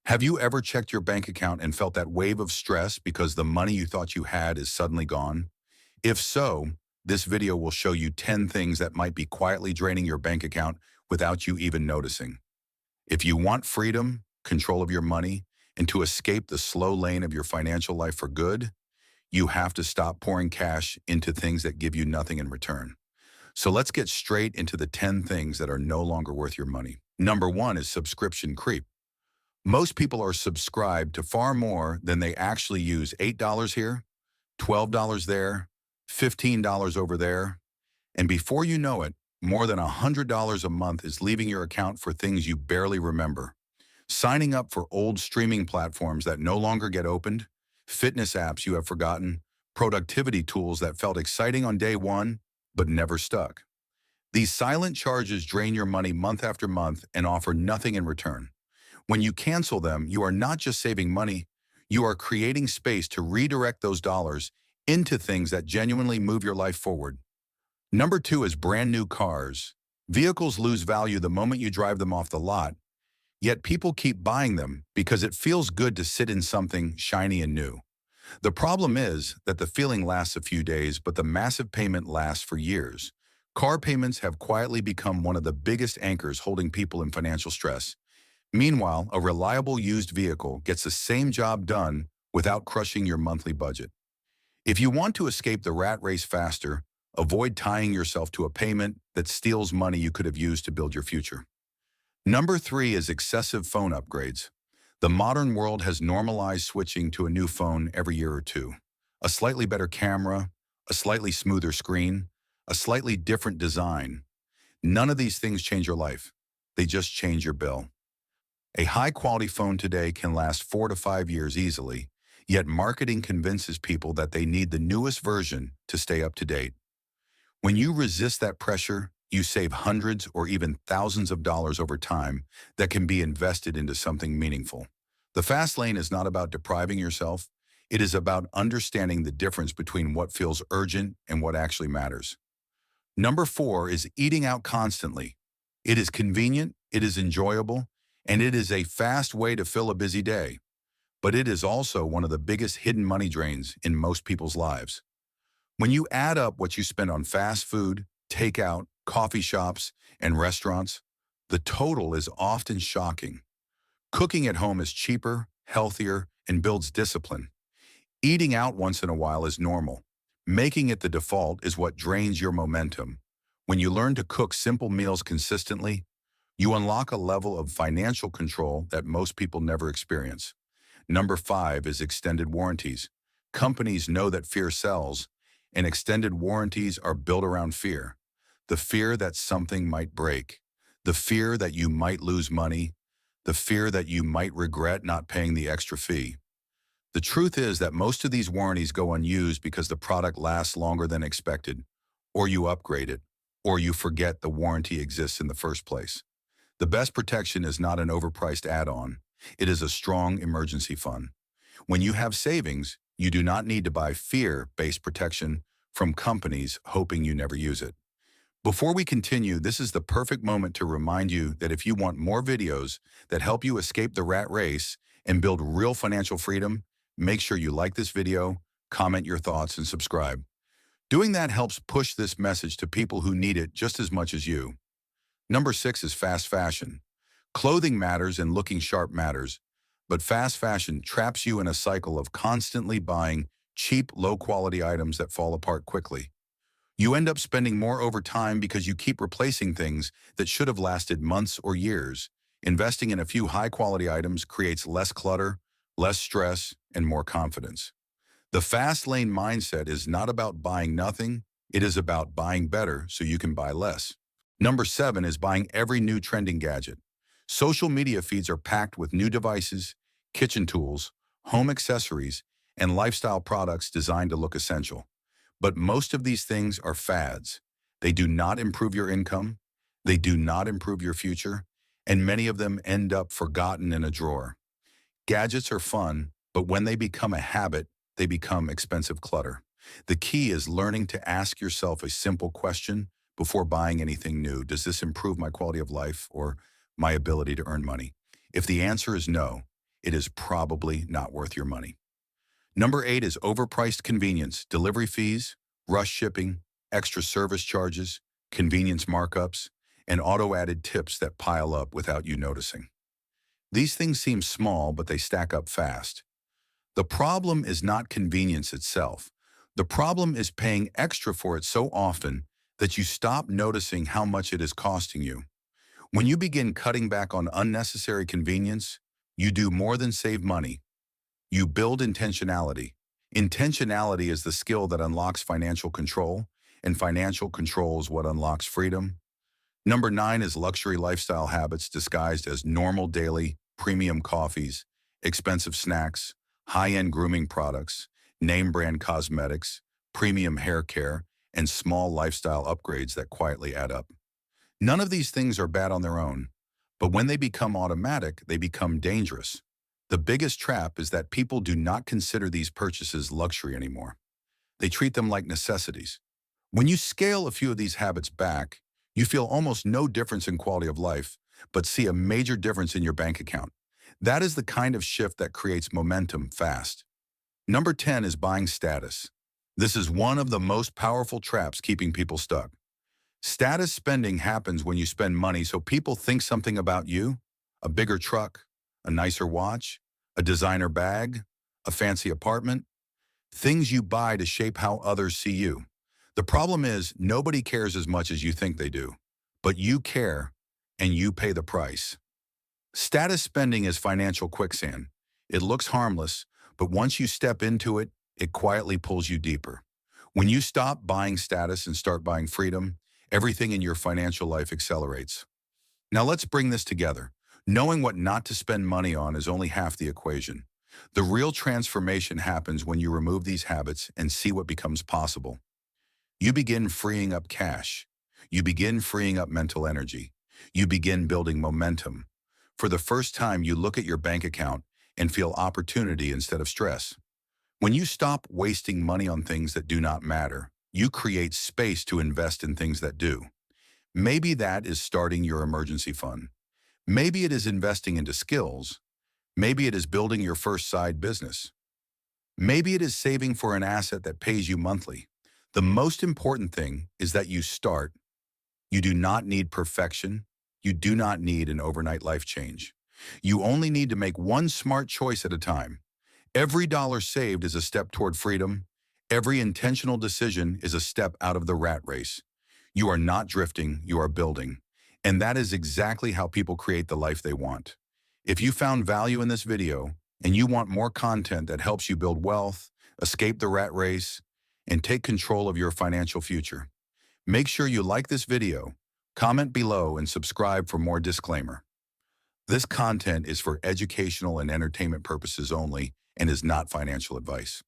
Have you ever checked your bank account and felt that wave of stress because the money you thought you had is suddenly gone? If so, this video will show you 10 things that might be quietly draining your bank account without you even noticing. If you want freedom, control of your money, and to escape the slow lane of your financial life for good, you have to stop pouring cash into things that give you nothing in return. So let's get straight into the 10 things that are no longer worth your money. Number one is subscription creep. Most people are subscribed to far more than they actually use. $8 here, $12 there, $15 over there. And before you know it, more than $100 a month is leaving your account for things you barely remember. Signing up for old streaming platforms that no longer get opened, fitness apps you have forgotten, productivity tools that felt exciting on day one, but never stuck. These silent charges drain your money month after month and offer nothing in return. When you cancel them, you are not just saving money, you are creating space to redirect those dollars into things that genuinely move your life forward. Number two is brand new cars. Vehicles lose value the moment you drive them off the lot, yet people keep buying them because it feels good to sit in something shiny and new. The problem is that the feeling lasts a few days, but the massive payment lasts for years. Car payments have quietly become one of the biggest anchors holding people in financial stress. Meanwhile, a reliable used vehicle gets the same job done without crushing your monthly budget. If you want to escape the rat race faster, avoid tying yourself to a payment that steals money you could have used to build your future. Number three is excessive phone upgrades. The modern world has normalized switching to a new phone every year or two. A slightly better camera, a slightly smoother screen, a slightly different design. None of these things change your life. They just change your bill. A high-quality phone today can last 4 to 5 years easily, yet marketing convinces people that they need the newest version to stay up to date. When you resist that pressure, you save hundreds or even thousands of dollars over time that can be invested into something meaningful. The fast lane is not about depriving yourself. It is about understanding the difference between what feels urgent and what actually matters. Number four is eating out constantly. It is convenient, it is enjoyable, and it is a fast way to fill a busy day. But it is also one of the biggest hidden money drains in most people's lives. When you add up what you spend on fast food, takeout, coffee shops, and restaurants, the total is often shocking. Cooking at home is cheaper, healthier, and builds discipline. Eating out once in a while is normal. Making it the default is what drains your momentum. When you learn to cook simple meals consistently, you unlock a level of financial control that most people never experience. Number five is extended warranties. Companies know that fear sells, and extended warranties are built around fear. The fear that something might break, the fear that you might lose money, the fear that you might regret not paying the extra fee. The truth is that most of these warranties go unused because the product lasts longer than expected, or you upgrade it, or you forget the warranty exists in the first place. The best protection is not an overpriced add-on. It is a strong emergency fund. When you have savings, you do not need to buy fear-based protection from companies hoping you never use it. Before we continue, this is the perfect moment to remind you that if you want more videos that help you escape the rat race and build real financial freedom, make sure you like this video, comment your thoughts, and subscribe. Doing that helps push this message to people who need it just as much as you. Number six is fast fashion. Clothing matters and looking sharp matters, but fast fashion traps you in a cycle of constantly buying cheap, low-quality items that fall apart quickly. You end up spending more over time because you keep replacing things that should have lasted months or years. Investing in a few high-quality items creates less clutter, less stress, and more confidence. The fast lane mindset is not about buying nothing, it is about buying better so you can buy less. Number seven is buying every new trending gadget. Social media feeds are packed with new devices, kitchen tools, home accessories, and lifestyle products designed to look essential. But most of these things are fads. They do not improve your income, they do not improve your future, and many of them end up forgotten in a drawer. Gadgets are fun, but when they become a habit, they become expensive clutter. The key is learning to ask yourself a simple question before buying anything new. Does this improve my quality of life or my ability to earn money? If the answer is no, it is probably not worth your money. Number 8 is overpriced convenience, delivery fees, rush shipping, extra service charges, convenience markups, and auto-added tips that pile up without you noticing. These things seem small, but they stack up fast. The problem is not convenience itself. The problem is paying extra for it so often that you stop noticing how much it is costing you. When you begin cutting back on unnecessary convenience, you do more than save money. You build intentionality. Intentionality is the skill that unlocks financial control, and financial control is what unlocks freedom. Number 9 is luxury lifestyle habits disguised as normal daily premium coffees, expensive snacks, high-end grooming products, name brand cosmetics, premium hair care, and small lifestyle upgrades that quietly add up. None of these things are bad on their own, but when they become automatic, they become dangerous. The biggest trap is that people do not consider these purchases luxury anymore. They treat them like necessities. When you scale a few of these habits back, you feel almost no difference in quality of life, but see a major difference in your bank account. That is the kind of shift that creates momentum fast. Number 10 is buying status. This is one of the most powerful traps keeping people stuck. Status spending happens when you spend money so people think something about you: a bigger truck, a nicer watch, a designer bag, a fancy apartment, things you buy to shape how others see you. The problem is nobody cares as much as you think they do, but you care and you pay the price. Status spending is financial quicksand. It looks harmless, but once you step into it, it quietly pulls you deeper. When you stop buying status and start buying freedom, everything in your financial life accelerates. Now let's bring this together. Knowing what not to spend money on is only half the equation. The real transformation happens when you remove these habits and see what becomes possible. You begin freeing up cash. You begin freeing up mental energy. You begin building momentum. For the first time, you look at your bank account and feel opportunity instead of stress. When you stop wasting money on things that do not matter, you create space to invest in things that do. Maybe that is starting your emergency fund. Maybe it is investing into skills. Maybe it is building your first side business. Maybe it is saving for an asset that pays you monthly. The most important thing is that you start. You do not need perfection. You do not need an overnight life change. You only need to make one smart choice at a time. Every dollar saved is a step toward freedom. Every intentional decision is a step out of the rat race. You are not drifting, you are building. And that is exactly how people create the life they want. If you found value in this video and you want more content that helps you build wealth, escape the rat race, and take control of your financial future, make sure you like this video, comment below, and subscribe for more. Disclaimer: this content is for educational and entertainment purposes only and is not financial advice.